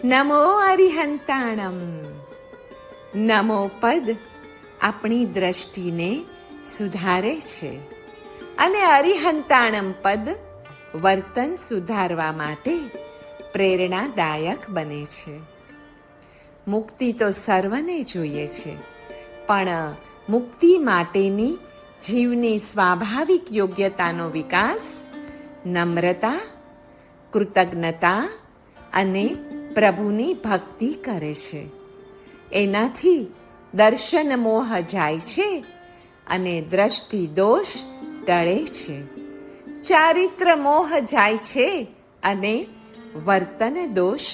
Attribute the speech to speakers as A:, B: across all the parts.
A: નમો અરિહંતાણમ. નમો પદ આપણી દ્રષ્ટિને સુધારે છે અને અરિહંતાણમ પદ વર્તન સુધારવા માટે પ્રેરણાદાયક બને છે. મુક્તિ તો સર્વને જોઈએ છે, પણ મુક્તિ માટેની જીવની સ્વાભાવિક યોગ્યતાનો વિકાસ નમ્રતા, કૃતજ્ઞતા અને પ્રભુની ભક્તિ કરે છે. એનાથી દર્શન મોહ જાય છે અને દ્રષ્ટિ દોષ ટળે છે. ચારિત્ર મોહ જાય છે અને વર્તન દોષ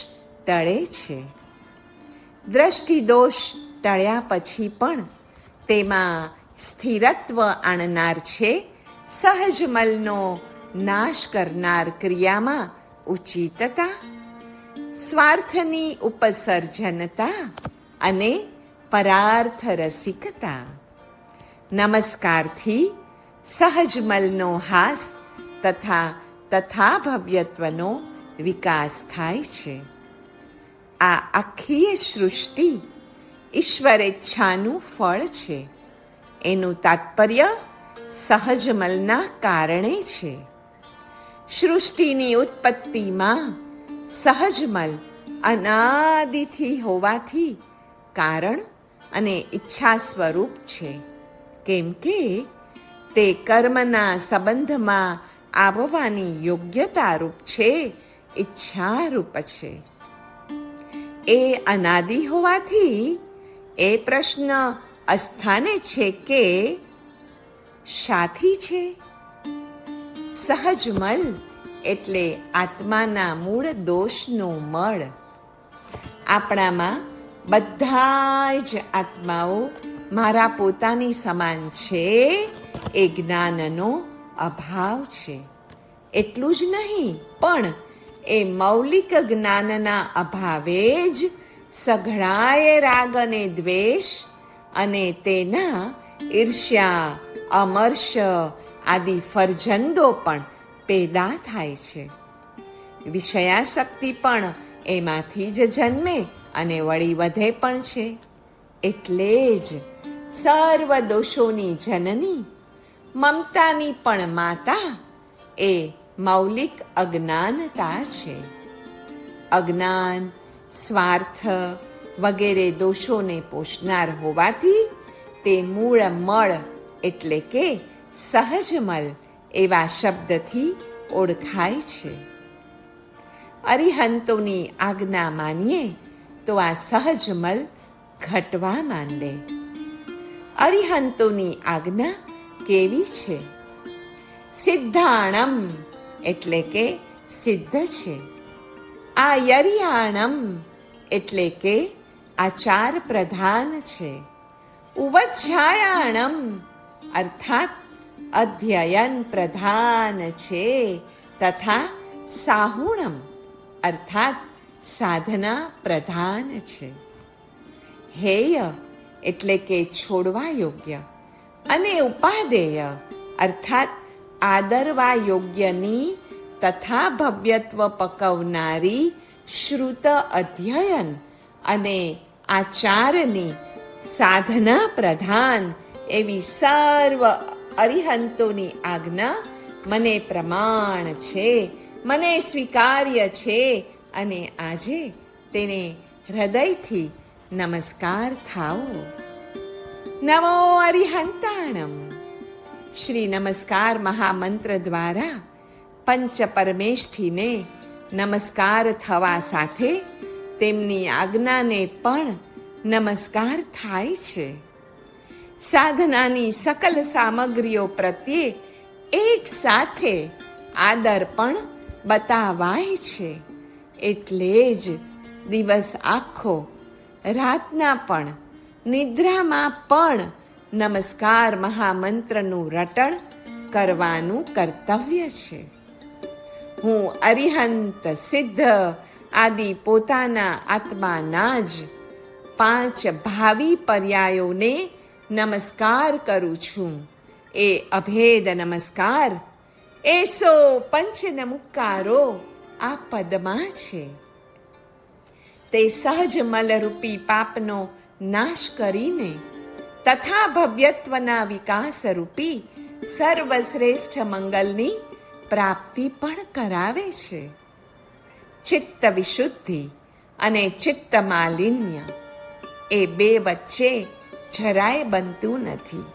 A: ટળે છે. દ્રષ્ટિ દોષ ટળ્યા પછી પણ તેમાં સ્થિરત્વ આણનાર છે સહજ મલનો નાશ કરનાર ક્રિયામાં ઉચિતતા, સ્વાર્થની ઉપસર્જનતા અને પરાર્થ રસિકતા. નમસ્કારથી સહજ મલનો હાસ તથા ભવ્યત્વનો વિકાસ થાય છે. આ આખી સૃષ્ટિ ઈશ્વરેચ્છાનું ફળ છે. એનું તાત્પર્ય સહજ મલના કારણે છે. સૃષ્ટિની ઉત્પત્તિમાં સહજમલ અનાદિથી હોવાથી કારણ અને ઈચ્છા સ્વરૂપ છે, કેમ કે તે કર્મના સંબંધમાં આવવાની યોગ્યતારૂપ છે, ઈચ્છારૂપ છે. એ અનાદિ હોવાથી એ પ્રશ્ન અસ્થાને છે કે શાથી છે? સહજમલ એટલે આત્માના મૂળ દોષનું મળ. આપણામાં બધા જ આત્માઓ મારા પોતાની સમાન છે એ જ્ઞાનનો અભાવ છે. એટલું જ નહીં, પણ એ મૌલિક જ્ઞાનના અભાવે જ સઘળાએ રાગ અને દ્વેષ અને તેના ઈર્ષ્યા, અમર્ષ આદિ ફરજંદો પણ પેદા થાય છે. વિષયાશક્તિ પણ એમાંથી જ જન્મે અને વળી વધે પણ છે. એટલે જ સર્વ દોષોની જનની, મમતાની પણ માતા એ મૌલિક અજ્ઞાનતા છે. અજ્ઞાન, સ્વાર્થ વગેરે દોષોને પોષનાર હોવાથી તે મૂળ મળ એટલે કે સહજમલ એવા શબ્દથી ઓળખાય છે. અરિહંતોની આજ્ઞા માનીએ તો આ સહજમલ ઘટવા માંડે. અરિહંતોની આજ્ઞા કેવી છે? સિદ્ધાણમ એટલે કે સિદ્ધ છે. આયર્યાણમ એટલે કે આચાર પ્રધાન છે. ઉવચ્છાયાણમ અર્થાત અધ્યયન પ્રધાન છે તથા સાહુણમ અર્થાત સાધના પ્રધાન છે. હેય એટલે કે છોડવા યોગ્ય અને ઉપાદેય અર્થાત આદરવા યોગ્યની તથા ભવ્યત્વ પકવનારી શ્રુત અધ્યયન અને આચારની સાધના પ્રધાન એવી સર્વ અરિહંતોની આજ્ઞા મને પ્રમાણ છે, મને સ્વીકાર્ય છે અને આજે તેને હૃદયથી નમસ્કાર થાઓ. નમો અરિહંતાણમ. શ્રી નમસ્કાર મહામંત્ર દ્વારા પંચ પરમેષ્ઠીને નમસ્કાર થવા સાથે તેમની આજ્ઞાને પણ નમસ્કાર થાય છે. સાધનાની સકલ સામગ્રીઓ પ્રત્યે એક સાથે આદર પણ બતાવાય છે. એટલે જ દિવસ આખો, રાતના પણ, નિદ્રામાં પણ નમસ્કાર મહામંત્રનું રટણ કરવાનું કર્તવ્ય છે. હું અરિહંત, સિદ્ધ આદિ પોતાના આત્માના જ 5 ભાવિ પર્યાયોને નમસ્કાર કરું છું. એ અભેદ નમસ્કાર, એસો પંચનમુક્કારો આ પદમાં છે. તે સહજ મલરૂપી પાપનો નાશ કરીને તથા ભવ્યત્વના વિકાસરૂપી સર્વશ્રેષ્ઠ મંગલની પ્રાપ્તિ પણ કરાવે છે. ચિત્ત વિશુદ્ધિ અને ચિત્ત માલિન્ય એ બે વચ્ચે જરાય બનતું નથી.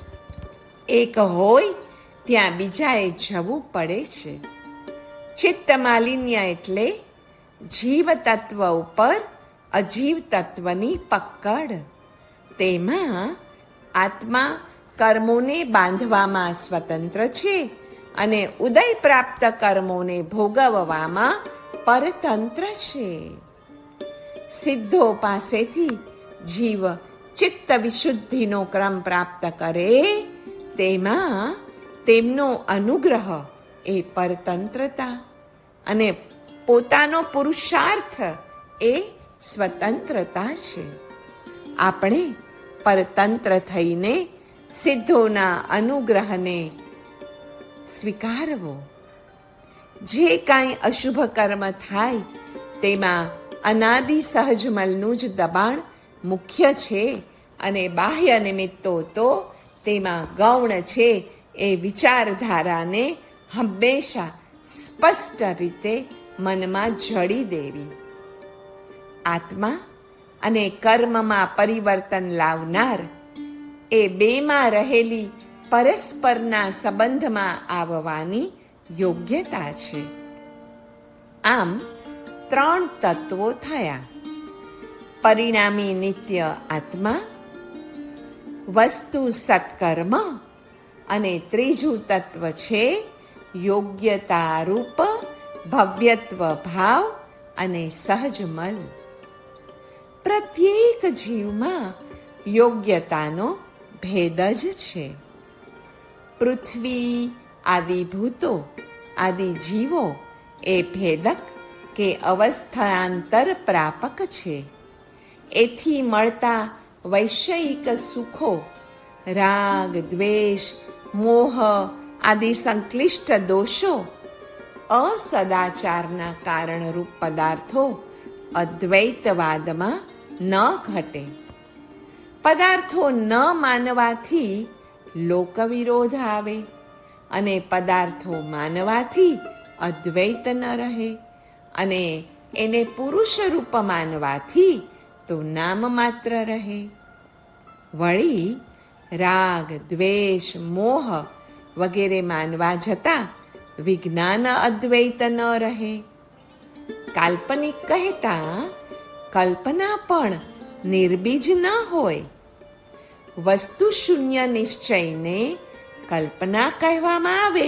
A: એક હોય ત્યાં બીજાએ જવું પડે છે. ચિત્ત માલિન્ય એટલે જીવ તત્વ ઉપર અજીવ તત્વની પકડ. તેમાં આત્મા કર્મોને બાંધવામાં સ્વતંત્ર છે અને ઉદય પ્રાપ્ત કર્મોને ભોગવવામાં પરતંત્ર છે. સિદ્ધો પાસેથી જીવ ચિત્ત વિશુદ્ધિનો ક્રમ પ્રાપ્ત કરે તેમાં તેમનો અનુગ્રહ એ પરતંત્રતા અને પોતાનો પુરુષાર્થ એ સ્વતંત્રતા છે. આપણે પરતંત્ર થઈને સિદ્ધોના અનુગ્રહને સ્વીકારવો. જે કાંઈ અશુભ કર્મ થાય તેમાં અનાદિ સહજમલનું જ દબાણ મુખ્ય છે અને બાહ્ય નિમિત્તો તો તેમાં ગૌણ છે એ વિચારધારાને હંમેશા સ્પષ્ટ રીતે મનમાં જડી દેવી. આત્મા અને કર્મમાં પરિવર્તન લાવનાર એ બેમાં રહેલી પરસ્પરના સંબંધમાં આવવાની યોગ્યતા છે. આમ 3 તત્વો થયા: પરિણામી નિત્ય આત્મા, વસ્તુ સત્કર્મ અને ત્રીજું તત્વ છે યોગ્યતારૂપ ભવ્યત્વ ભાવ અને સહજમલ. પ્રત્યેક જીવમાં યોગ્યતાનો ભેદ જ છે. પૃથ્વી આદિ ભૂતો આદિ જીવો એ ભેદક કે અવસ્થાંતર પ્રાપક છે. એથી મળતા વૈષયિક સુખો રાગ, દ્વેષ, મોહ આદિ સંક્લિષ્ટ દોષો અસદાચારના કારણરૂપ પદાર્થો અદ્વૈતવાદમાં ન ઘટે. પદાર્થો ન માનવાથી લોકવિરોધ આવે અને પદાર્થો માનવાથી અદ્વૈત ન રહે અને એને પુરુષ રૂપ માનવાથી તો નામ માત્ર રહે. વળી રાગ, દ્વેષ, મોહ વગેરે માનવા જતાં વિજ્ઞાન અદ્વૈત ન રહે. કાલ્પનિક કહેતા કલ્પના પણ નિર્બીજ ન હોય. વસ્તુ શૂન્ય નિશ્ચયને કલ્પના કહેવામાં આવે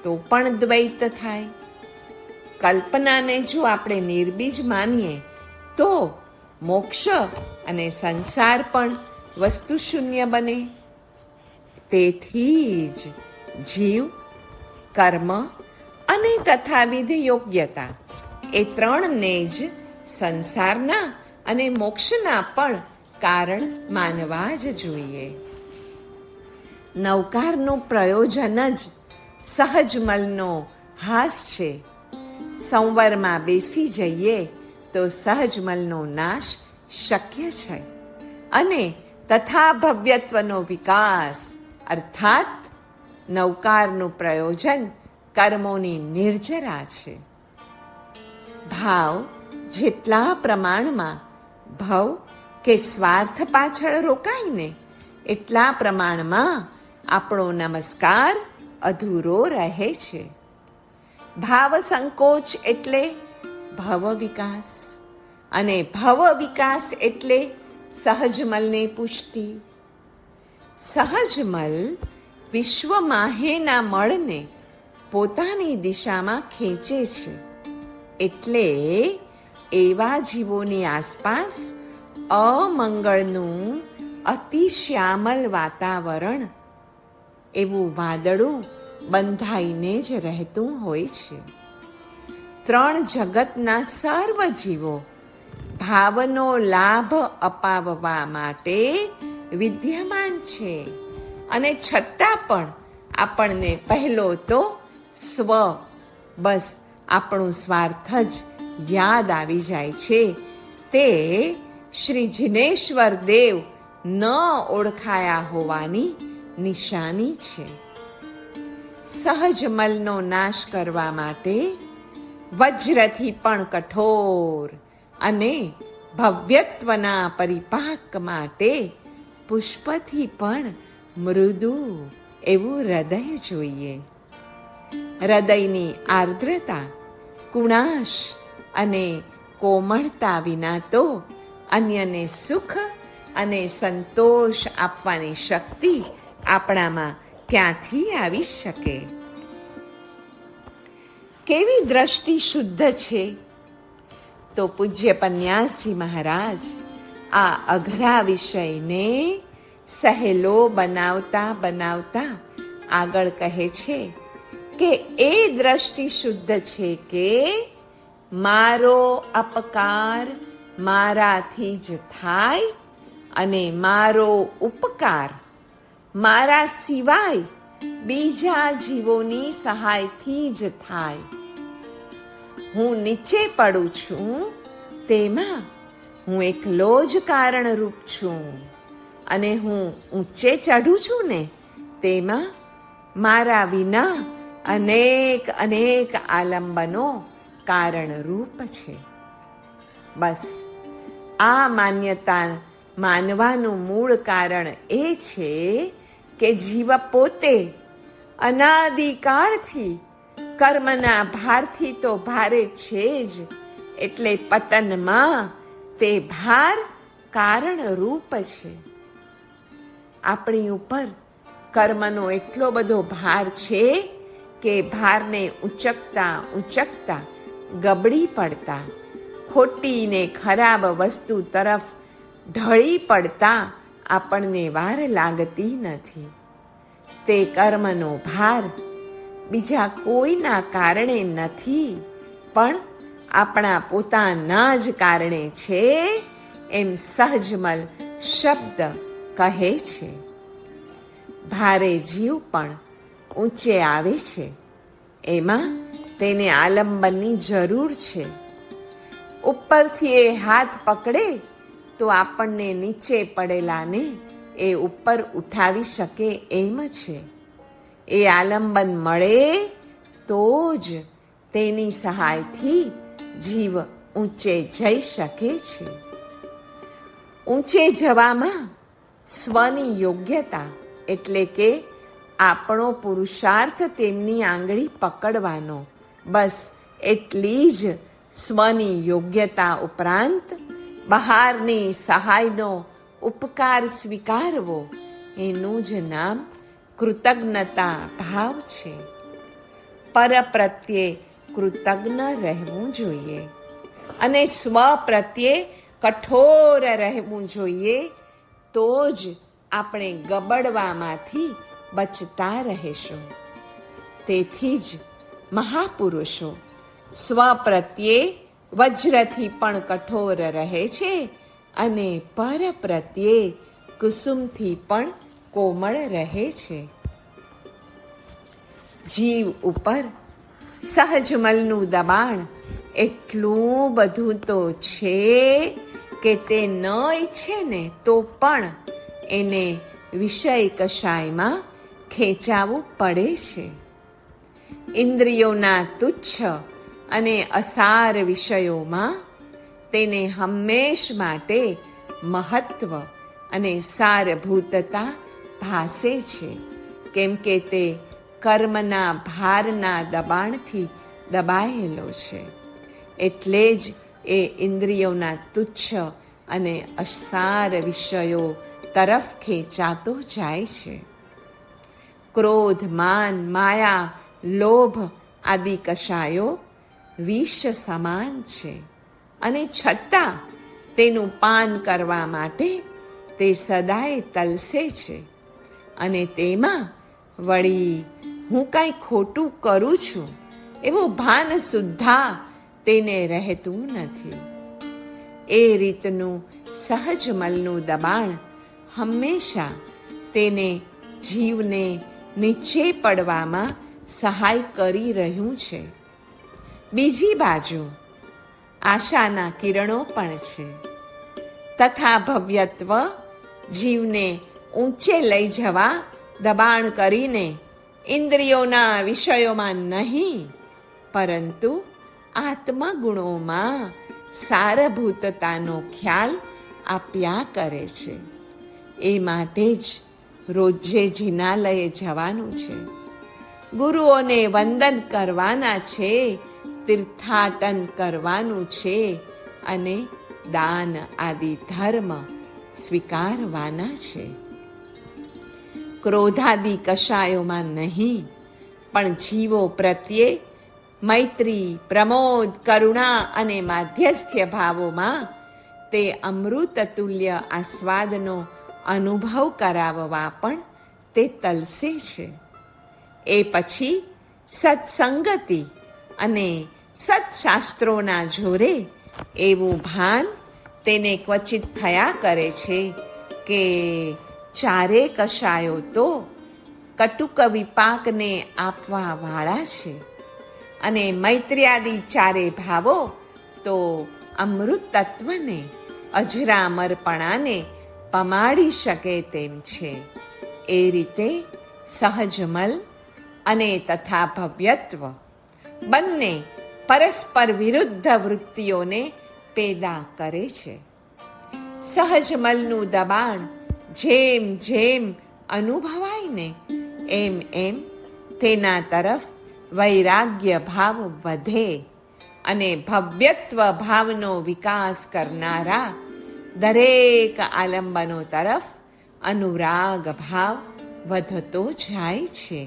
A: તો પણ દ્વૈત થાય. કલ્પનાને જો આપણે નિર્બીજ માનીએ તો મોક્ષ અને સંસાર પણ વસ્તુ શૂન્ય બને. તેથી જ જીવ, કર્મ અને તથાવિધ યોગ્યતા એ 3ને જ સંસારના અને મોક્ષના પણ કારણ માનવા જ જોઈએ. નવકારનું પ્રયોજન જ સહજમલનો હાસ છે. સંવરમાં બેસી જઈએ તો સહજમલનો નાશ શક્ય છે અને તથા ભવ્યત્વનો વિકાસ અર્થાત નવકારનું પ્રયોજન કર્મોની નિર્જરા છે. ભાવ જેટલા પ્રમાણમાં ભવ કે સ્વાર્થ પાછળ રોકાઈને એટલા પ્રમાણમાં આપણો નમસ્કાર અધૂરો રહે છે. ભાવ સંકોચ એટલે ભવ વિકાસ અને ભવ વિકાસ એટલે સહજમલને પુષ્ટિ. સહજમલ વિશ્વમાહેના મળને પોતાની દિશામાં ખેંચે છે. એટલે એવા જીવોની આસપાસ અમંગળનું અતિ શ્યામલ વાતાવરણ એવું વાદળું બંધાઈને જ રહેતું હોય છે. 3 જગતના સર્વ જીવો ભાવનો લાભ અપાવવા માટે વિદ્યમાન છે અને છતાં પણ આપણને પહેલો તો સ્વ, બસ આપણું સ્વાર્થ જ યાદ આવી જાય છે તે શ્રી જિનેશ્વર દેવ ન ઓળખાયા હોવાની નિશાની છે. સહજ મલનો નાશ કરવા માટે વજ્રથી પણ કઠોર અને ભવ્યત્વના પરિપાક માટે પુષ્પથી પણ મૃદુ એવું હૃદય જોઈએ. હૃદયની આર્દ્રતા, કુણાશ અને કોમળતા વિના તો અન્યને સુખ અને સંતોષ આપવાની શક્તિ આપણામાં ક્યાંથી આવી શકે? કેવી દ્રષ્ટિ શુદ્ધ છે? તો પૂજ્ય પન્યાસજી મહારાજ આ અઘરા વિષયને સહેલો બનાવતા બનાવતા આગળ કહે છે કે એ દ્રષ્ટિ શુદ્ધ છે કે મારો અપકાર મારાથી જ થાય અને મારો ઉપકાર મારા સિવાય બીજા જીવોની સહાયથી જ થાય. હું નીચે પડું છું તેમાં હું એકલો જ કારણરૂપ છું, અને હું ઊંચે ચઢું છું ને તેમાં મારા વિના અનેક અનેક આલંબનો કારણરૂપ છે. બસ આ માન્યતા માનવાનું મૂળ કારણ એ છે કે જીવ પોતે અનાદિકાળથી કર્મના ભારથી તો ભારે છે જ, એટલે પતનમાં તે ભાર કારણરૂપ છે. આપણી ઉપર કર્મનો એટલો બધો ભાર છે કે ભારને ઊંચકતા ઊંચકતા ગબડી પડતા, ખોટી ને ખરાબ વસ્તુ તરફ ઢળી પડતા આપણને વાર લાગતી નથી. તે કર્મનો ભાર બીજા કોઈના કારણે નથી, પણ આપણા પોતાના જ કારણે છે, એમ સહજમલ શબ્દ કહે છે. ભારે જીવ પણ ઊંચે આવે છે, એમાં તેને આલંબનની જરૂર છે. ઉપરથી એ હાથ પકડે તો આપણને નીચે પડેલાને એ ઉપર ઉઠાવી શકે એમ છે. એ આલંબન મળે તો જ તેની સહાયથી જીવ ઊંચે જઈ શકે છે. ઊંચે જવામાં સ્વની યોગ્યતા એટલે કે આપણો પુરુષાર્થ તેમની આંગળી પકડવાનો, બસ એટલી જ સ્વની યોગ્યતા ઉપરાંત બહારની સહાયનો ઉપકાર સ્વીકારવો, એનું જ નામ કૃતજ્ઞતા ભાવ છે. પર પ્રત્યે કૃતજ્ઞ રહેવું જોઈએ અને સ્વ પ્રત્યે કઠોર રહેવું જોઈએ, તો જ આપણે ગબડવામાંથી બચતા રહેશું. તેથી જ મહાપુરુષો સ્વ પ્રત્યે વજ્રથી પણ કઠોર રહે છે અને પર પ્રત્યે કુસુમથી પણ કોમળ રહે છે. જીવ ઉપર સહજમલનું દબાણ એટલું બધું તો છે કે તે ન ઈચ્છે ને તો પણ એને વિષય કશાયમાં ખેંચાવવું પડે છે. ઇન્દ્રિયોના તુચ્છ અને અસાર વિષયોમાં તેને હંમેશ માટે મહત્વ અને સારભૂતતા ભાસે છે, કેમ કે તે કર્મના ભારના દબાણથી દબાયેલો છે. એટલે જ એ ઇન્દ્રિયોના તુચ્છ અને અસાર વિષયો તરફ ખેંચાતો જાય છે. ક્રોધ, માન, માયા, લોભ આદિ કશાયો વિષ સમાન છે, અને છતાં તેનું પાન કરવા માટે તે સદાય તલસે છે. અને તેમાં વળી હું કાંઈ ખોટું કરું છું એવું ભાન સુદ્ધા તેને રહેતું નથી. એ રીતનું સહજમલનું દબાણ હંમેશા તેને જીવને નીચે પડવામાં સહાય કરી રહ્યું છે. બીજી બાજુ આશાના કિરણો પણ છે. તથા ભવ્યત્વ જીવને ઊંચે લઈ જવા દબાણ કરીને ઇન્દ્રિયોના વિષયોમાં નહીં, પરંતુ આત્મગુણોમાં સારભૂતતાનો ખ્યાલ આપ્યા કરે છે. એ માટે જ રોજે જિનાલયે જવાનું છે, ગુરુઓને વંદન કરવાના છે, તીર્થાટન કરવાનું છે અને દાન આદિ ધર્મ સ્વીકારવાના છે. ક્રોધાદિ કશાયોમાં નહીં, પણ જીવો પ્રત્યે મૈત્રી, પ્રમોદ, કરુણા અને માધ્યસ્થ્ય ભાવોમાં તે અમૃતતુલ્ય આસ્વાદનો અનુભવ કરાવવા પણ તે તલસે છે. એ પછી સત્સંગતિ અને સત્શાસ્ત્રોના જોરે એવું ભાન તેને ક્વચિત થયા કરે છે કે ચારે કશાયો તો કટુક વિપાકને આપવા વાળા છે અને મૈત્ર્યાદિ ચારે ભાવો તો અમૃત તત્વને, અજરામરપણાને પમાડી શકે તેમ છે. એ રીતે સહજમલ અને તથા ભવ્યત્વ બંને પરસ્પર વિરુદ્ધ વૃત્તિઓને પેદા કરે છે. સહજમલનું દબાણ જેમ જેમ અનુભવાય ને એમ એમ તેના તરફ વૈરાગ્ય ભાવ વધે અને ભવ્યત્વ ભાવનો વિકાસ કરનારા દરેક આલંબનો તરફ અનુરાગ ભાવ વધતો જાય છે.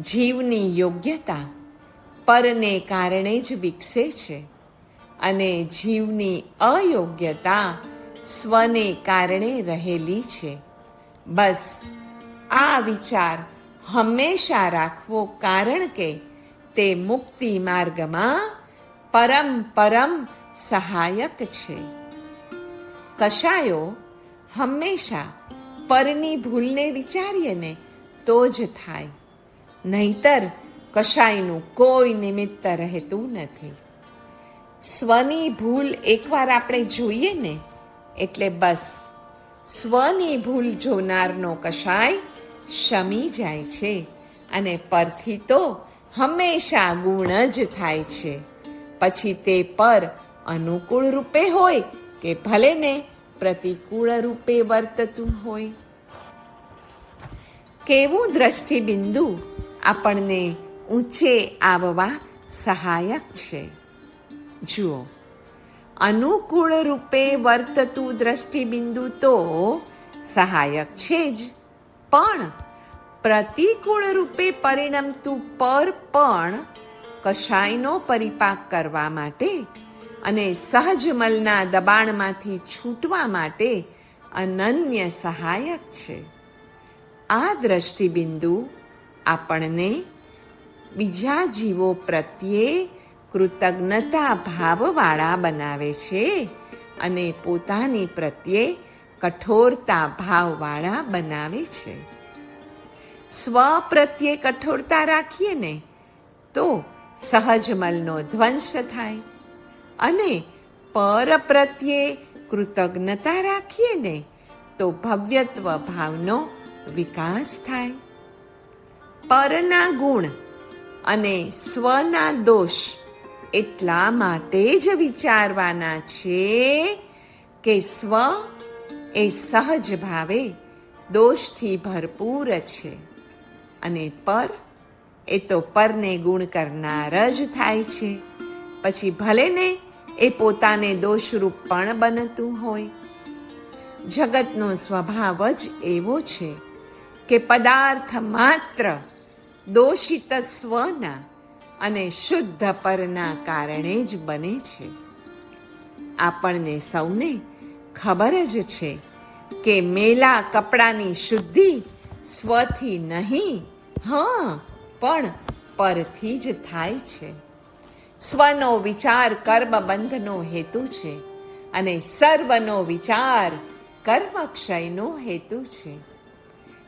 A: જીવની યોગ્યતા પરને કારણે જ વિકસે છે અને જીવની અયોગ્યતા સ્વને કારણે રહેલી છે. બસ આ વિચાર હંમેશા રાખવો, કારણ કે તે મુક્તિ માર્ગમાં પરમ પરમ સહાયક છે. કશાયો હંમેશા પરની ભૂલને વિચારીએ ને તો જ થાય, નહીતર કશાયનું કોઈ નિમિત્ત રહેતું નથી. સ્વની ભૂલ એકવાર આપણે જોઈએ ને એટલે બસ સ્વની ભૂલ જોનારનો કશાય શમી જાય છે અને પરથી તો હંમેશા ગુણ જ થાય છે. પછી તે પર અનુકૂળ રૂપે હોય કે ભલે ને પ્રતિકૂળ રૂપે વર્તતું હોય. કેવું દ્રષ્ટિબિંદુ આપણને ઊંચે આવવા સહાયક છે. જુઓ, અનુકૂળ રૂપે વર્તતું દ્રષ્ટિબિંદુ તો સહાયક છે જ, પણ પ્રતિકૂળ રૂપે પરિણમતું પર પણ કશાયનો પરિપાક કરવા માટે અને સહજમલના દબાણમાંથી છૂટવા માટે અનન્ય સહાયક છે. આ દ્રષ્ટિબિંદુ આપણને બીજા જીવો પ્રત્યે કૃતજ્ઞતા ભાવવાળા બનાવે છે અને પોતાની પ્રત્યે કઠોરતા ભાવવાળા બનાવે છે. સ્વ પ્રત્યે કઠોરતા રાખીએ ને તો સહજમલનો ધ્વંસ થાય અને પર પ્રત્યે કૃતજ્ઞતા રાખીએ ને તો ભવ્યત્વ ભાવનો વિકાસ થાય. પરના ગુણ અને સ્વના દોષ એટલા માટે જ વિચારવાના છે કે સ્વ એ સહજ ભાવે દોષથી ભરપૂર છે અને પર એ તો પરને ગુણ કરનાર જ થાય છે. પછી ભલે ને એ પોતાને દોષરૂપ પણ બનતું હોય. જગતનો સ્વભાવ જ એવો છે કે પદાર્થ માત્ર દોષિત સ્વના અને શુદ્ધ પરના કારણે જ બને છે. આપણને સૌને ખબર જ છે કે મેલા કપડાની શુદ્ધિ સ્વથી નહીં, પણ પરથી જ થાય છે. સ્વનો વિચાર કર્મબંધનો હેતુ છે અને સર્વનો વિચાર કર્મક્ષયનો હેતુ છે.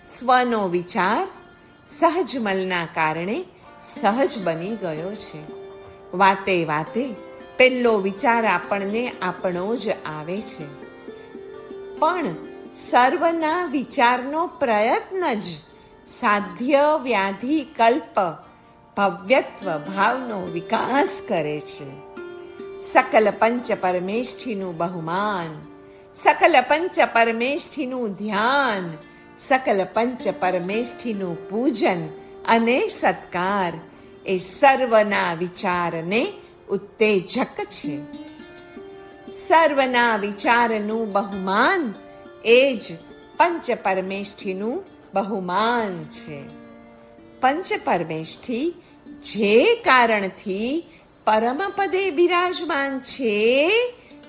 A: સ્વનો વિચાર સહજમલના કારણે સહજ બની ગયો છે. વાતે વાતે પહેલો વિચાર આપણને આપણો જ આવે છે, પણ સર્વના વિચારનો પ્રયત્ન જ સાધ્ય વ્યાધિ કલ્પ ભવ્યત્વ ભાવનો વિકાસ કરે છે. સકલ પંચ પરમેષ્ઠીનું બહુમાન, સકલ પંચ પરમેષ્ઠીનું ધ્યાન, સકલ પંચ પરમેષ્ઠીનું પૂજન અને સત્કાર એ સર્વના વિચારને ઉત્તેજક છે. સર્વના વિચારનું બહુમાન એ જ પંચ પરમેષ્ઠીનું બહુમાન છે. પંચ પરમેષ્ઠી જે કારણથી પરમપદે બિરાજમાન છે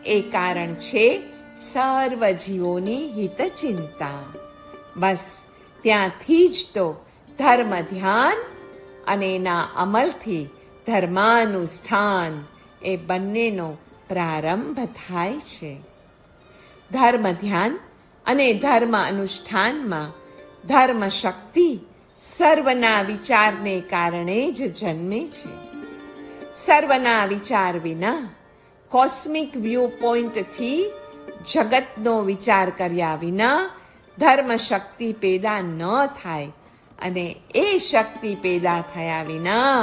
A: એ કારણ છે સર્વ જીવોની હિતચિંતા. બસ ત્યાંથી જ તો ધર્મ ધ્યાન અને એના અમલથી ધર્માનુષ્ઠાન એ બંનેનો પ્રારંભ થાય છે. ધર્મ ધ્યાન અને ધર્મ અનુષ્ઠાનમાં ધર્મ શક્તિ સર્વના વિચારને કારણે જ જન્મે છે. સર્વના વિચાર વિના કોસ્મિક વ્યૂ પોઈન્ટથી જગતનો વિચાર કર્યા વિના ધર્મ શક્તિ પેદા ન થાય અને એ શક્તિ પેદા થયા વિના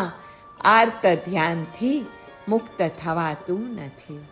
A: આર્ત ધ્યાનથી મુક્ત થવાતું નથી.